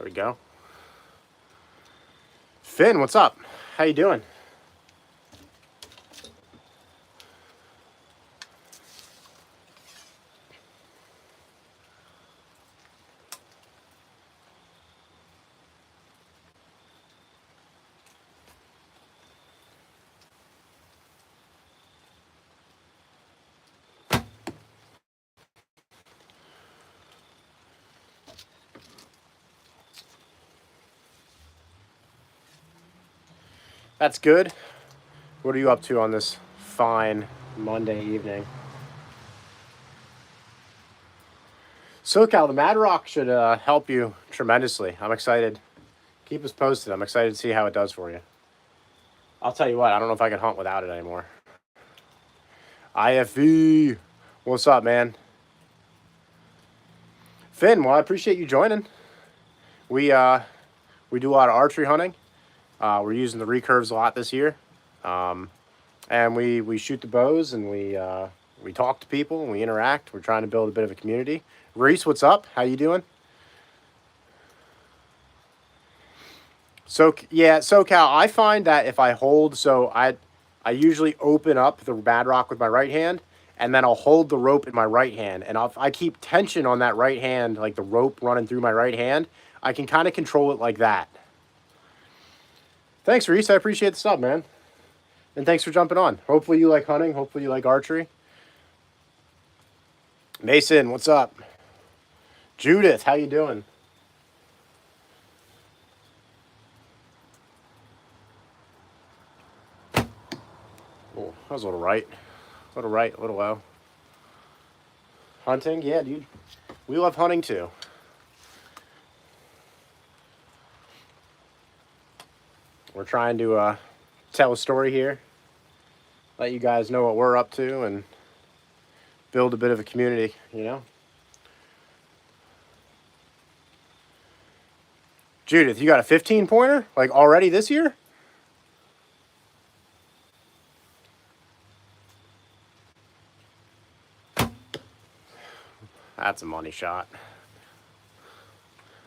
There we go. Finn, what's up? How you doing? That's good. What are you up to on this fine Monday evening? SoCal, the Mad Rock should help you tremendously. I'm excited. Keep us posted. I'm excited to see how it does for you. I'll tell you what, I don't know if I can hunt without it anymore. IFV, what's up, man? Finn, well, I appreciate you joining. We do a lot of archery hunting. We're using the recurves a lot this year. And we shoot the bows, and we talk to people, and we interact. We're trying to build a bit of a community. Reese, what's up? How you doing? So yeah, SoCal, I find that if I hold, I usually open up the Mad Rock with my right hand, and then I'll hold the rope in my right hand, and I keep tension on that right hand, like the rope running through my right hand. I can kind of control it like that. Thanks, Reese. I appreciate the sub, man. And thanks for jumping on. Hopefully you like hunting. Hopefully you like archery. Mason, what's up? Judith, how you doing? Oh, that was a little right. A little right, a little low. Hunting? Yeah, dude. We love hunting too. We're trying to tell a story here. Let you guys know what we're up to and build a bit of a community, you know? Judith, you got a 15-pointer? Like already this year? That's a money shot.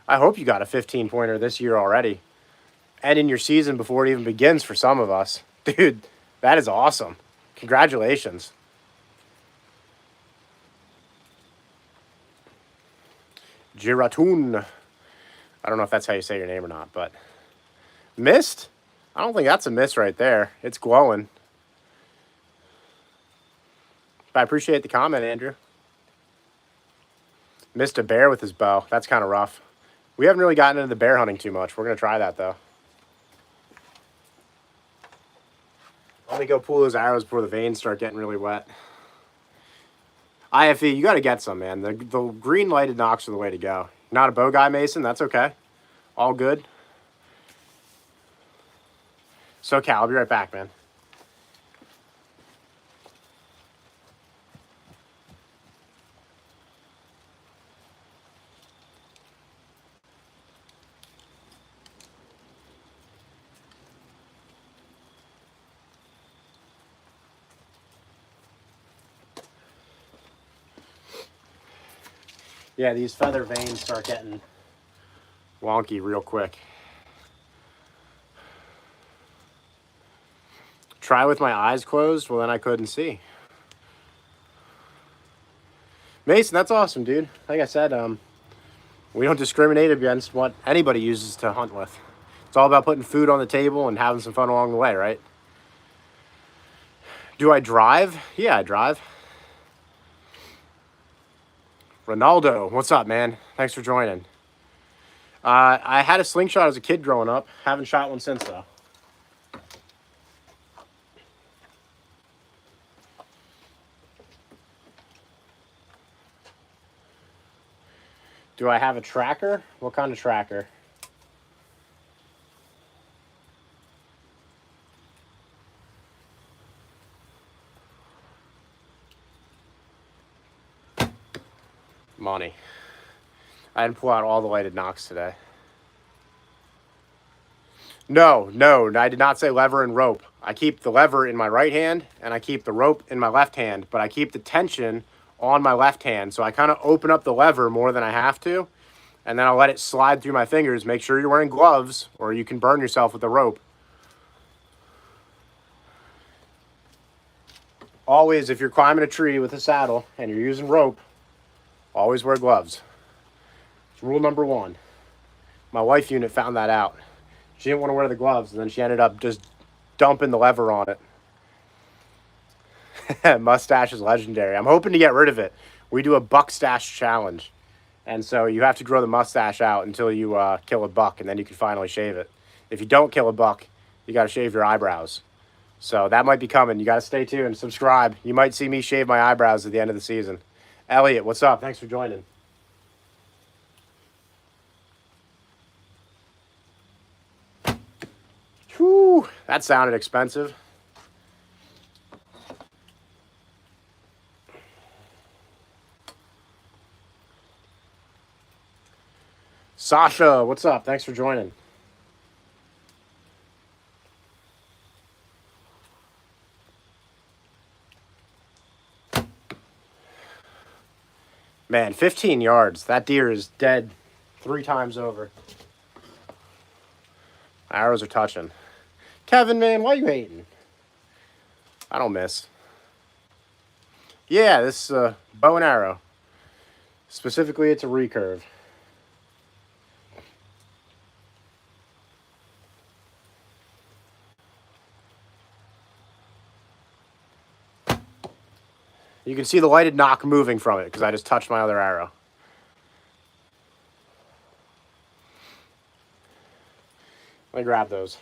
I hope you got a 15-pointer this year already. And in your season before it even begins for some of us. Dude, that is awesome. Congratulations. Giratun. I don't know if that's how you say your name or not, but... Missed? I don't think that's a miss right there. It's glowing. But I appreciate the comment, Andrew. Missed a bear with his bow. That's kind of rough. We haven't really gotten into the bear hunting too much. We're going to try that, though. Let me go pull those arrows before the veins start getting really wet. IFE, you got to get some, man. The green lighted nocks are the way to go. Not a bow guy, Mason. That's okay. All good. SoCal, I'll be right back, man. Yeah, these feather veins start getting wonky real quick. Try with my eyes closed? Well, then I couldn't see. Mason, that's awesome, dude. Like I said, we don't discriminate against what anybody uses to hunt with. It's all about putting food on the table and having some fun along the way, right? Do I drive? Yeah, I drive. Ronaldo, what's up, man? Thanks for joining. I had a slingshot as a kid growing up. Haven't shot one since, though. Do I have a tracker? What kind of tracker? Money. I didn't pull out all the lighted nocks today. No, I did not say lever and rope. I keep the lever in my right hand, and I keep the rope in my left hand, but I keep the tension on my left hand, so I kind of open up the lever more than I have to, and then I'll let it slide through my fingers. Make sure you're wearing gloves or you can burn yourself with the rope. Always, if you're climbing a tree with a saddle and you're using rope, always wear gloves. It's rule number 1. My wife unit found that out. She didn't want to wear the gloves, and then she ended up just dumping the lever on it. Mustache is legendary. I'm hoping to get rid of it. We do a buck stash challenge. And so you have to grow the mustache out until you kill a buck, and then you can finally shave it. If you don't kill a buck, you got to shave your eyebrows. So that might be coming. You got to stay tuned. Subscribe. You might see me shave my eyebrows at the end of the season. Elliot, what's up? Thanks for joining. Whew, that sounded expensive. Sasha, what's up? Thanks for joining. Man, 15 yards. That deer is dead 3 times over. Arrows are touching. Kevin, man, why are you hating? I don't miss. Yeah, this bow and arrow. Specifically, it's a recurve. You can see the lighted knock moving from it because I just touched my other arrow. Let me grab those.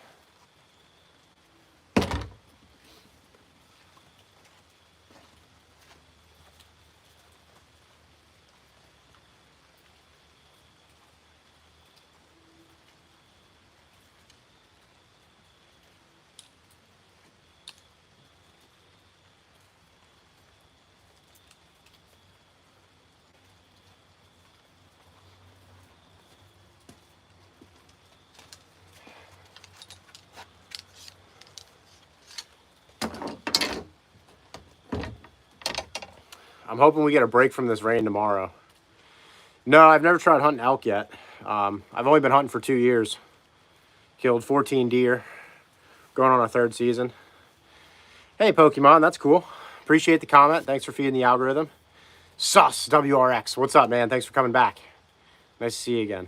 I'm hoping we get a break from this rain tomorrow. No, I've never tried hunting elk yet. I've only been hunting for 2 years. Killed 14 deer. Going on our 3rd season. Hey, Pokemon, that's cool. Appreciate the comment. Thanks for feeding the algorithm. Sus, WRX. What's up, man? Thanks for coming back. Nice to see you again.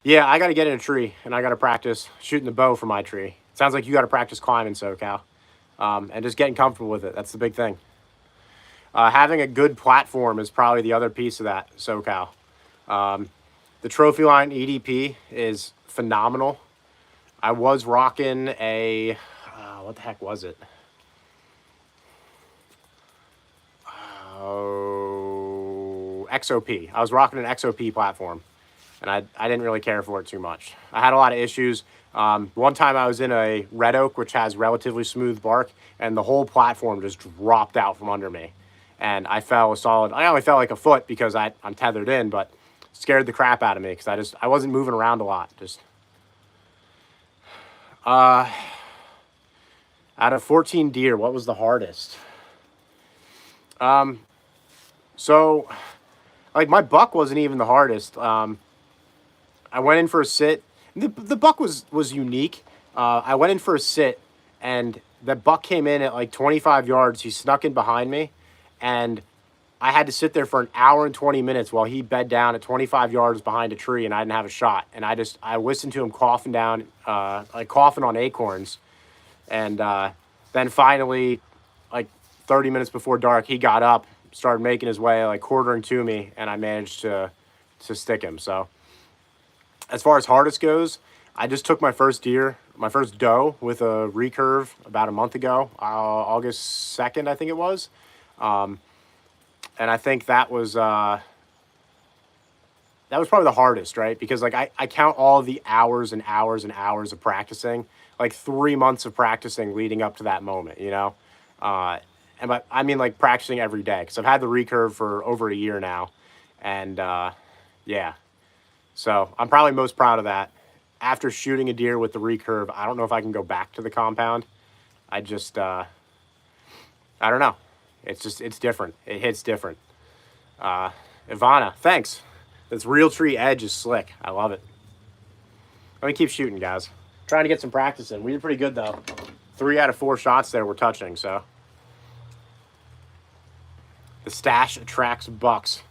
Yeah, I got to get in a tree, and I got to practice shooting the bow for my tree. It sounds like you got to practice climbing, SoCal. And just getting comfortable with it. That's the big thing. Having a good platform is probably the other piece of that, SoCal. The Trophy Line EDP is phenomenal. I was rocking a, what the heck was it? Oh, XOP. I was rocking an XOP platform, and I didn't really care for it too much. I had a lot of issues. One time I was in a red oak, which has relatively smooth bark, and the whole platform just dropped out from under me. And I fell a solid, I only fell like a foot because I'm tethered in, but scared the crap out of me because I wasn't moving around a lot. Just, out of 14 deer, what was the hardest? So, like, my buck wasn't even the hardest. I went in for a sit. The buck was unique. I went in for a sit, and the buck came in at like 25 yards. He snuck in behind me, and I had to sit there for an hour and 20 minutes while he bed down at 25 yards behind a tree, and I didn't have a shot. And I listened to him coughing down, like coughing on acorns. And then finally, like 30 minutes before dark, he got up, started making his way, like quartering to me, and I managed to stick him. So as far as hardest goes, I just took my first deer, my first doe with a recurve about a month ago, August 2nd, I think it was. And I think that was probably the hardest, right? Because like I count all the hours and hours and hours of practicing, like 3 months of practicing leading up to that moment, you know? But I mean like practicing every day, because I've had the recurve for over a year now. And yeah, so I'm probably most proud of that. After shooting a deer with the recurve, I don't know if I can go back to the compound. I just, I don't know. It's different. It hits different. Ivana, thanks. This Realtree edge is slick. I love it. Let me keep shooting, guys. Trying to get some practice in. We did pretty good, though. 3 out of 4 shots there were touching, so. The stash attracts bucks.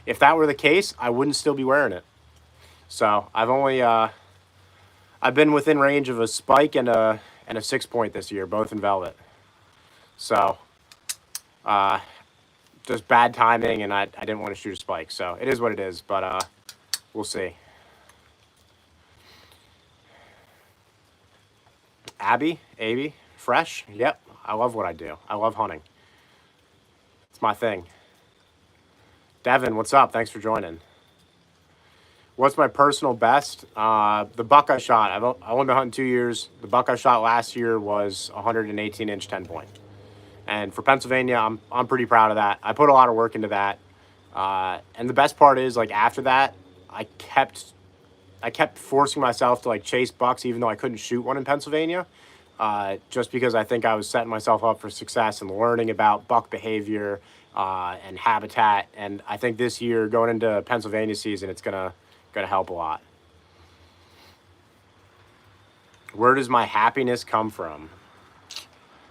If that were the case, I wouldn't still be wearing it. So, I've only, I've been within range of a spike and a 6-point this year, both in velvet. So, just bad timing, and I didn't want to shoot a spike. So, it is what it is, but we'll see. Abby, fresh. Yep, I love what I do. I love hunting. It's my thing. Devin, what's up? Thanks for joining. What's my personal best? The buck I shot. I've only been hunting 2 years. The buck I shot last year was 118-inch 10-point. And for Pennsylvania, I'm pretty proud of that. I put a lot of work into that. And the best part is, like, after that, I kept forcing myself to, like, chase bucks even though I couldn't shoot one in Pennsylvania, just because I think I was setting myself up for success and learning about buck behavior and habitat. And I think this year, going into Pennsylvania season, it's gonna help a lot. Where does my happiness come from?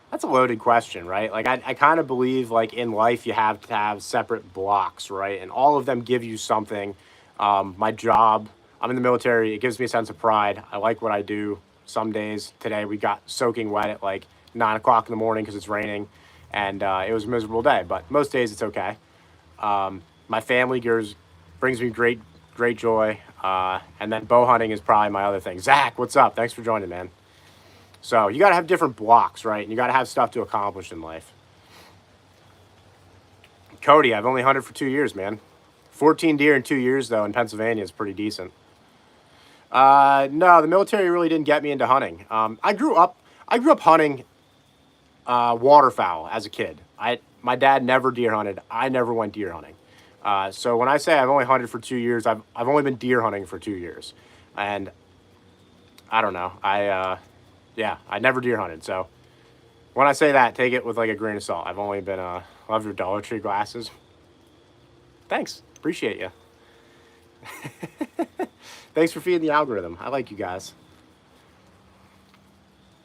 That's a loaded question, right? Like, I kind of believe, like, in life you have to have separate blocks, right? And all of them give you something. My job, I'm in the military. It gives me a sense of pride. I like what I do. Some days, today we got soaking wet at like 9 o'clock in the morning because it's raining, and it was a miserable day. But most days it's okay. My family brings me great joy. And then bow hunting is probably my other thing. Zach, what's up? Thanks for joining, man. So you got to have different blocks, right? And you got to have stuff to accomplish in life. Cody, I've only hunted for 2 years, man. 14 deer in 2 years, though, in Pennsylvania is pretty decent. No, the military really didn't get me into hunting. I grew up hunting waterfowl as a kid. My dad never deer hunted. I never went deer hunting. So when I say I've only hunted for 2 years, I've only been deer hunting for 2 years. And I don't know. Yeah, I never deer hunted. So when I say that, take it with like a grain of salt. I've only been, love your Dollar Tree glasses. Thanks. Appreciate you. Thanks for feeding the algorithm. I like you guys.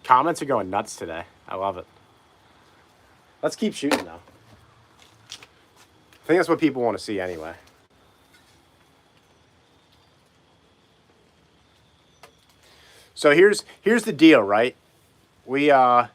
Comments are going nuts today. I love it. Let's keep shooting though. I think that's what people want to see anyway. So here's the deal, right? We allow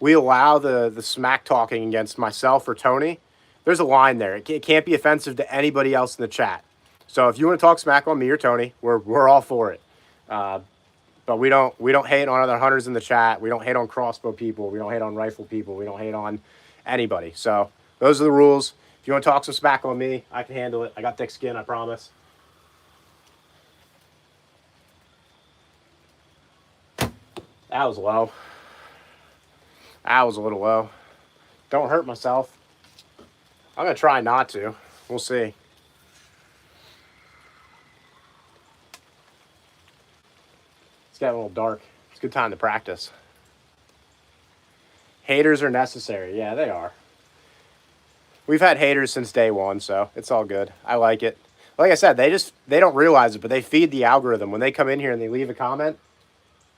the smack talking against myself or Tony. There's a line there. It can't be offensive to anybody else in the chat. So if you want to talk smack on me or Tony, we're all for it. But we don't hate on other hunters in the chat. We don't hate on crossbow people. We don't hate on rifle people. We don't hate on anybody. So those are the rules. If you want to talk some smack on me, I can handle it. I got thick skin, I promise. That was low. That was a little low. Don't hurt myself. I'm going to try not to. We'll see. It's getting a little dark. It's a good time to practice. Haters are necessary. Yeah, they are. We've had haters since day one, so it's all good. I like it. Like I said, they don't realize it, but they feed the algorithm. When they come in here and they leave a comment,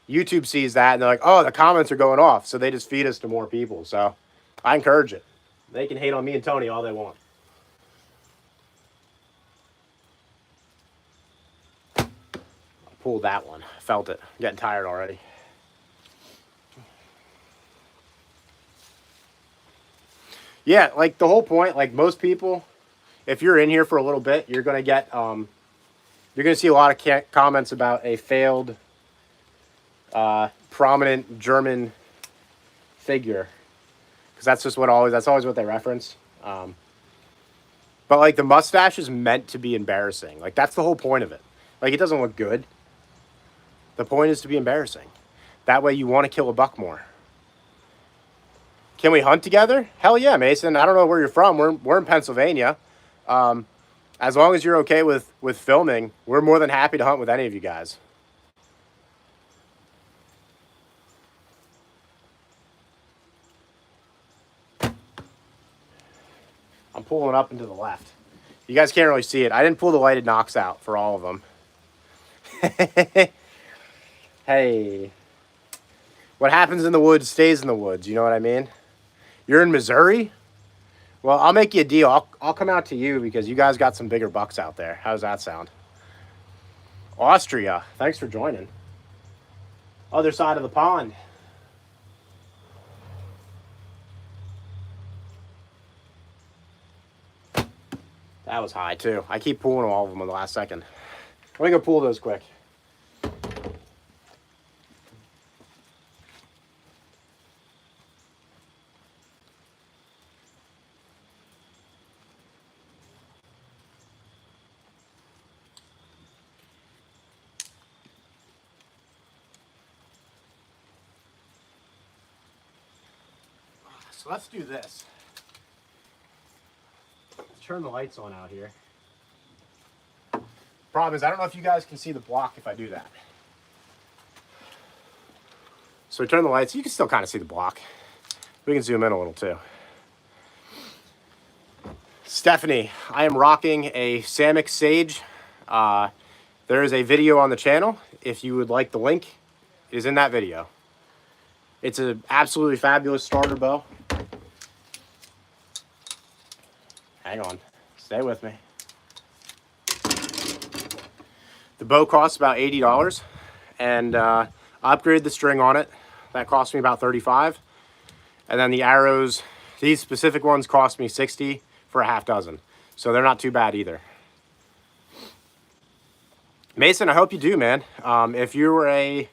YouTube sees that and they're like, oh, the comments are going off. So they just feed us to more people. So I encourage it. They can hate on me and Tony all they want. I pulled that one. I felt it. I'm getting tired already. Yeah, like the whole point, like most people, if you're in here for a little bit, you're going to get, you're going to see a lot of comments about a failed prominent German figure, because that's just that's always what they reference. But like the mustache is meant to be embarrassing. Like that's the whole point of it. Like it doesn't look good. The point is to be embarrassing. That way you want to kill a buck more. Can we hunt together? Hell yeah, Mason. I don't know where you're from. We're in Pennsylvania. As long as you're okay with filming, we're more than happy to hunt with any of you guys. I'm pulling up and to the left. You guys can't really see it. I didn't pull the lighted knocks out for all of them. Hey. What happens in the woods stays in the woods. You know what I mean? You're in Missouri? Well, I'll make you a deal. I'll come out to you because you guys got some bigger bucks out there. How does that sound? Austria. Thanks for joining. Other side of the pond. That was high too. I keep pulling all of them on the last second. Let me go pull those quick. So let's do this. Let's turn the lights on out here. Problem is, I don't know if you guys can see the block if I do that. So we turn the lights. You can still kind of see the block. We can zoom in a little too. Stephanie, I am rocking a Samick Sage. There is a video on the channel. If you would like the link, it is in that video. It's an absolutely fabulous starter bow. Hang on, stay with me. The bow costs about $80, and I upgraded the string on it. That cost me about $35. And then the arrows, these specific ones cost me $60 for a half dozen. So they're not too bad either. Mason, I hope you do, man. If you're a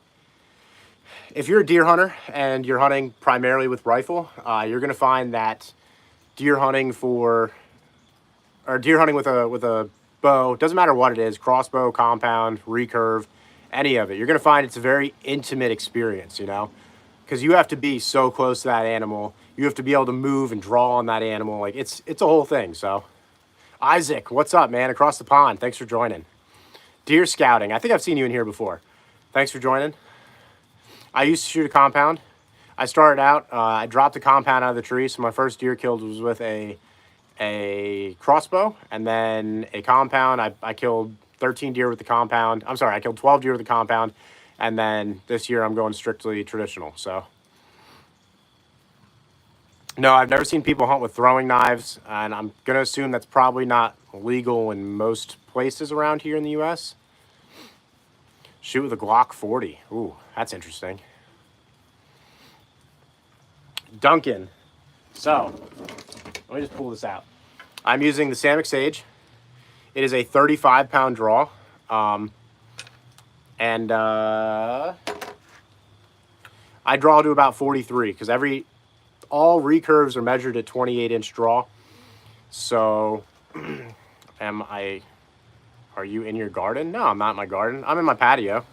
deer hunter and you're hunting primarily with rifle, you're gonna find that deer hunting with a bow, doesn't matter what it is, crossbow, compound, recurve, any of it, you're gonna find it's a very intimate experience, you know, because you have to be so close to that animal. You have to be able to move and draw on that animal. Like it's a whole thing. So Isaac, what's up, man? Across the pond, thanks for joining. Deer scouting, I think I've seen you in here before. Thanks for joining. I used to shoot a compound. I started out, I dropped a compound out of the tree, so my first deer killed was with a crossbow, and then a compound. I killed 13 deer with the compound. I'm sorry, I killed 12 deer with the compound, and then this year I'm going strictly traditional. So no, I've never seen people hunt with throwing knives, and I'm gonna assume that's probably not legal in most places around here in the US. Shoot with a Glock 40. Ooh, that's interesting. Duncan. So, let me just pull this out. I'm using the Samick Sage. It is a 35-pound draw. I draw to about 43 because all recurves are measured at 28-inch draw. So, are you in your garden? No, I'm not in my garden. I'm in my patio.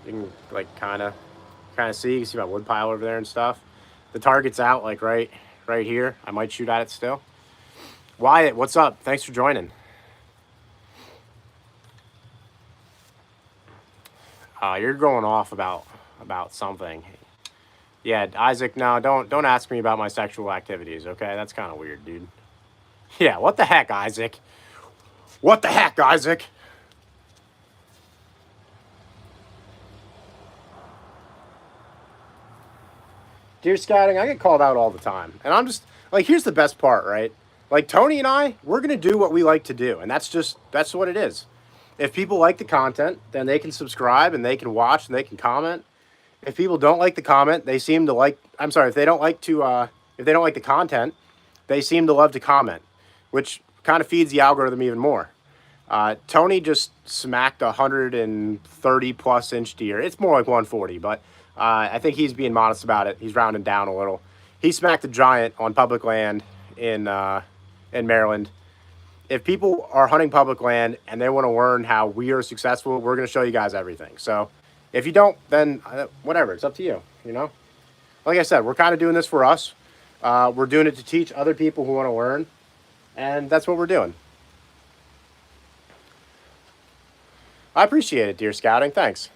You can like kind of see. You can see my wood pile over there and stuff. The target's out like right here. I might shoot at it still. Wyatt, what's up? Thanks for joining. You're going off about something. Yeah, Isaac, no, don't ask me about my sexual activities, okay? That's kind of weird, dude. Yeah, what the heck, Isaac? What the heck, Isaac? Deer scouting, I get called out all the time. And I'm just, like, here's the best part, right? Like, Tony and I, we're going to do what we like to do. And that's what it is. If people like the content, then they can subscribe and they can watch and they can comment. If people don't like the comment, they seem to like, I'm sorry, if they don't like the content, they seem to love to comment, which kind of feeds the algorithm even more. Tony just smacked a 130 plus inch deer. It's more like 140, but I think he's being modest about it. He's rounding down a little. He smacked a giant on public land in Maryland. If people are hunting public land and they want to learn how we are successful, we're going to show you guys everything. So if you don't, then whatever, it's up to you, you know? Like I said, we're kind of doing this for us. We're doing it to teach other people who want to learn, and that's what we're doing. I appreciate it, Deer Scouting. Thanks.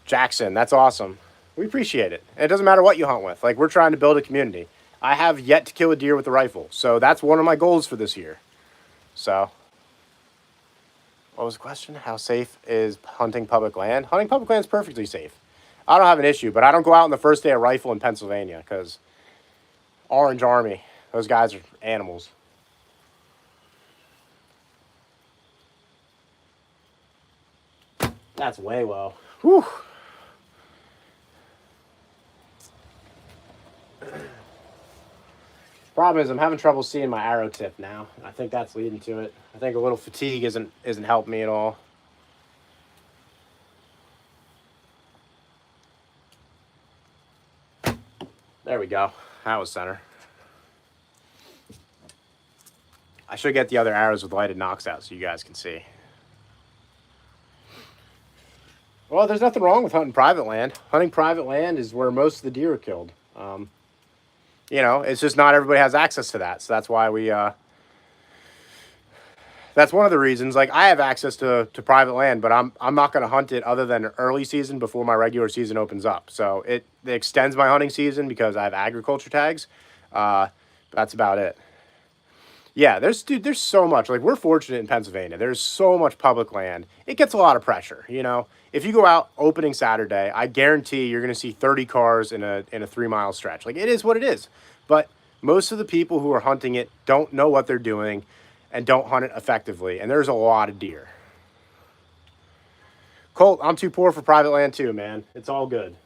Jackson, that's awesome. We appreciate it. And it doesn't matter what you hunt with. Like, we're trying to build a community. I have yet to kill a deer with a rifle. So that's one of my goals for this year. So, what was the question? How safe is hunting public land? Hunting public land is perfectly safe. I don't have an issue, but I don't go out on the first day of rifle in Pennsylvania because Orange Army, those guys are animals. That's way low. Whew. Problem is I'm having trouble seeing my arrow tip now. I think that's leading to it. I think a little fatigue isn't helping me at all. There we go. That was center. I should get the other arrows with lighted knocks out so you guys can see. Well, there's nothing wrong with hunting private land. Hunting private land is where most of the deer are killed. You know, it's just not everybody has access to that. So that's why we, that's one of the reasons. Like, I have access to private land, but I'm not going to hunt it other than early season before my regular season opens up. So it extends my hunting season because I have agriculture tags. That's about it. Yeah, there's so much. Like, we're fortunate in Pennsylvania. There's so much public land. It gets a lot of pressure, you know. If you go out opening Saturday, I guarantee you're going to see 30 cars in a 3-mile stretch. Like, it is what it is. But most of the people who are hunting it don't know what they're doing and don't hunt it effectively. And there's a lot of deer. Colt, I'm too poor for private land too, man. It's all good.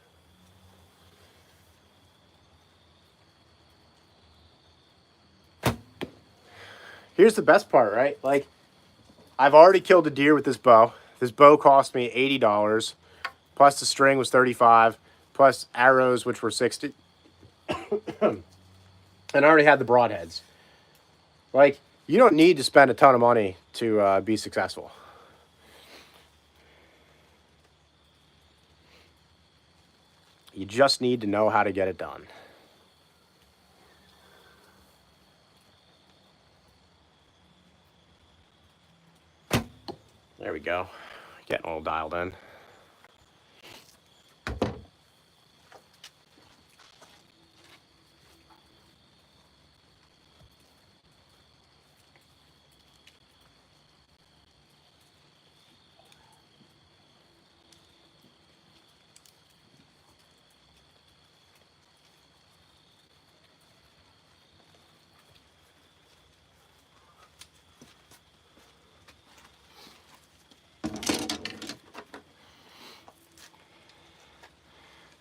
Here's the best part, right? Like, I've already killed a deer with this bow. This bow cost me $80, plus the string was $35, plus arrows, which were $60. And I already had the broadheads. Like, you don't need to spend a ton of money to be successful. You just need to know how to get it done. There we go. Getting a little dialed in.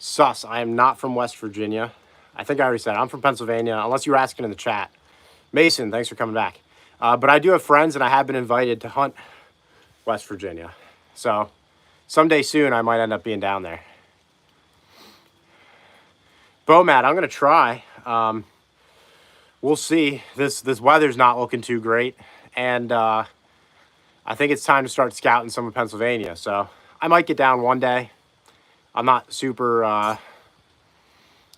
Sus, I am not from West Virginia. I think I already said it. I'm from Pennsylvania, unless you were asking in the chat. Mason, thanks for coming back. But I do have friends, and I have been invited to hunt West Virginia. So someday soon, I might end up being down there. Bomat, I'm going to try. We'll see. This weather's not looking too great. And I think it's time to start scouting some of Pennsylvania. So I might get down one day. I'm not super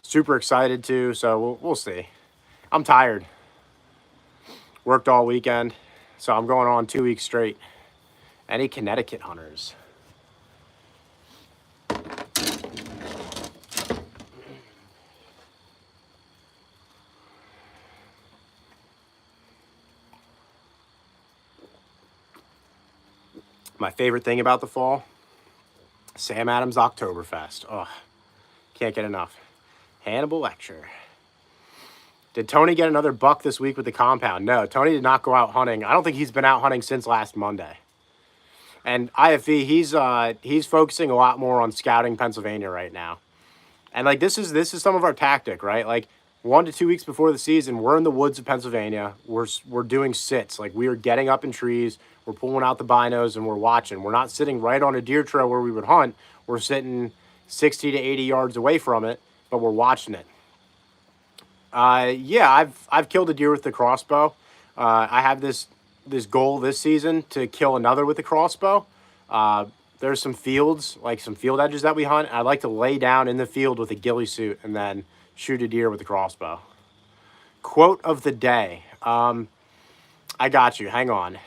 excited to, so we'll see. I'm tired. Worked all weekend, so I'm going on 2 weeks straight. Any Connecticut hunters? My favorite thing about the fall? Sam Adams Oktoberfest. Oh, can't get enough. Hannibal lecture. Did Tony get another buck this week with the compound? No, Tony did not go out hunting. I don't think he's been out hunting since last Monday. And IFV, he's focusing a lot more on scouting Pennsylvania right now. And like this is some of our tactic, right? Like 1 to 2 weeks before the season, we're in the woods of Pennsylvania. We're doing sits. Like, we are getting up in trees. We're pulling out the binos and we're watching. We're not sitting right on a deer trail where we would hunt. We're sitting 60 to 80 yards away from it, but we're watching it. Yeah, I've killed a deer with the crossbow. I have this goal this season to kill another with the crossbow. There's some fields, like some field edges that we hunt. I like to lay down in the field with a ghillie suit and then shoot a deer with a crossbow. Quote of the day. I got you. Hang on.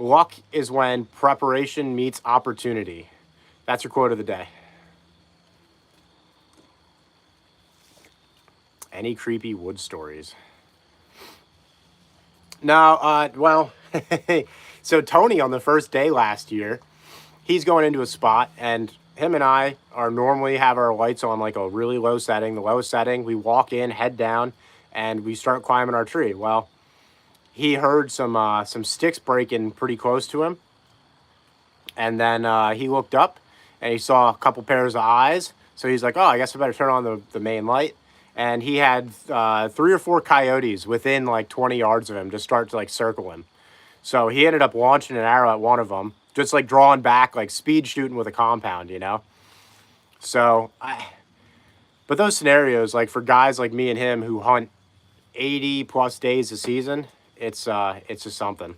Luck is when preparation meets opportunity. That's your quote of the day. Any creepy wood stories? No, well, so Tony on the first day last year, he's going into a spot, and him and I are normally have our lights on like a really low setting, the lowest setting. We walk in, head down, and we start climbing our tree. Well, he heard some sticks breaking pretty close to him, and then he looked up, and he saw a couple pairs of eyes. So he's like, oh, I guess I better turn on the main light. And he had 3 or 4 coyotes within like 20 yards of him just start to like circle him. So he ended up launching an arrow at one of them, just like drawing back, like speed shooting with a compound, you know? So, but those scenarios, like for guys like me and him who hunt 80 plus days a season, it's just something.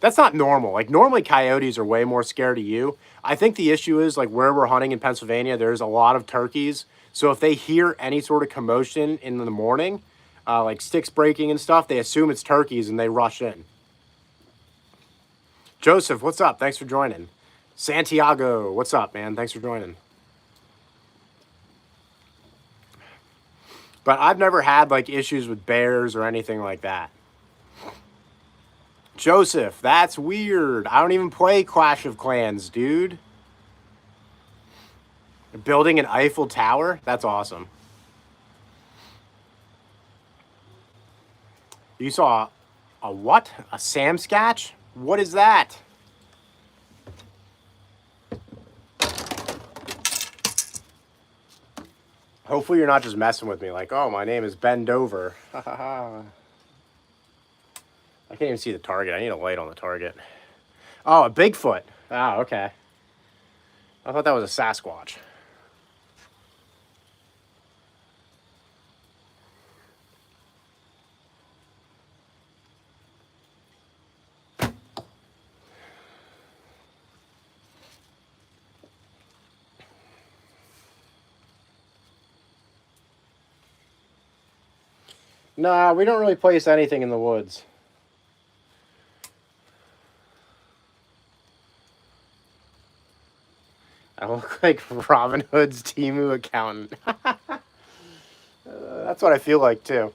That's not normal. Like normally coyotes are way more scared of you. I think the issue is like where we're hunting in Pennsylvania, there's a lot of turkeys. So if they hear any sort of commotion in the morning, like sticks breaking and stuff, they assume it's turkeys and they rush in. Joseph, what's up? Thanks for joining. Santiago, what's up, man? Thanks for joining. But I've never had like issues with bears or anything like that. Joseph, that's weird. I don't even play Clash of Clans, dude. Building an Eiffel Tower? That's awesome. You saw a what? A Samskatch? What is that? Hopefully you're not just messing with me like, oh, my name is Ben Dover. I can't even see the target. I need a light on the target. Oh, a Bigfoot. Oh, okay. I thought that was a Sasquatch. Nah, we don't really place anything in the woods. I look like Robin Hood's Temu accountant. That's what I feel like, too.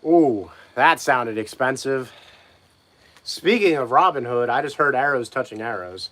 Ooh, that sounded expensive. Speaking of Robin Hood, I just heard arrows touching arrows.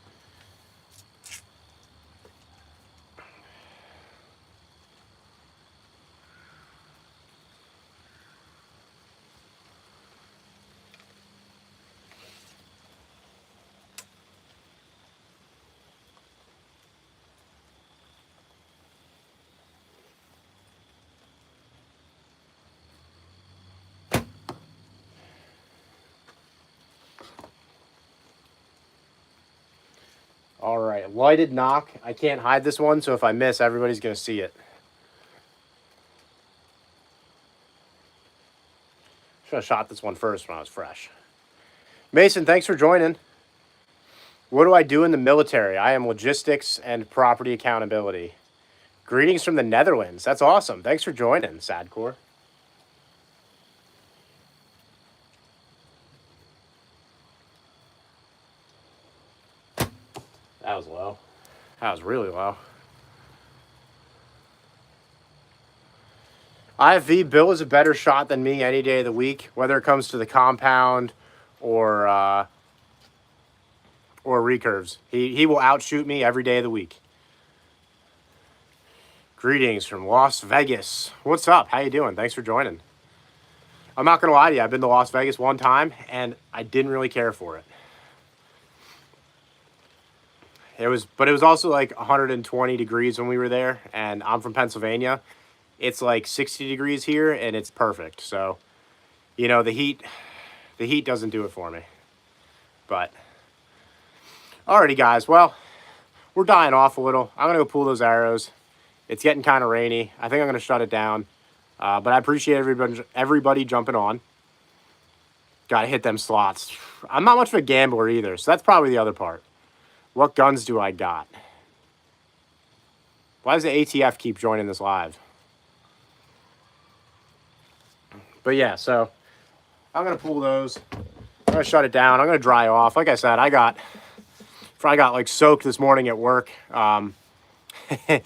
All right, lighted knock. I can't hide this one, so if I miss, everybody's going to see it. Should have shot this one first when I was fresh. Mason, thanks for joining. What do I do in the military? I am logistics and property accountability. Greetings from the Netherlands. That's awesome. Thanks for joining, Sadcore. That was low. That was really low. IFV, Bill is a better shot than me any day of the week, whether it comes to the compound or recurves. He will outshoot me every day of the week. Greetings from Las Vegas. What's up? How you doing? Thanks for joining. I'm not going to lie to you. I've been to Las Vegas one time, and I didn't really care for it. But it was also like 120 degrees when we were there, and I'm from Pennsylvania. It's like 60 degrees here, and it's perfect. So, you know, the heat doesn't do it for me. But, alrighty, guys. Well, we're dying off a little. I'm going to go pull those arrows. It's getting kind of rainy. I think I'm going to shut it down. But I appreciate everybody jumping on. Got to hit them slots. I'm not much of a gambler either, so that's probably the other part. What guns do I got? Why does the ATF keep joining this live? But yeah, so I'm going to pull those. I'm gonna shut it down. I'm gonna dry off. Like I said, I got like soaked this morning at work. The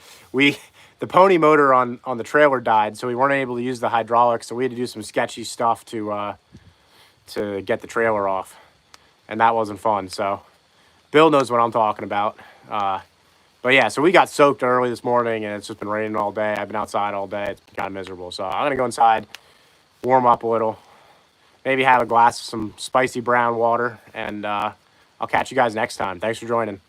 pony motor on the trailer died, so we weren't able to use the hydraulics. So we had to do some sketchy stuff to get the trailer off, and that wasn't fun. So Bill knows what I'm talking about. But yeah, so we got soaked early this morning, and it's just been raining all day. I've been outside all day. It's been kind of miserable. So I'm gonna go inside, warm up a little, maybe have a glass of some spicy brown water, and I'll catch you guys next time. Thanks for joining.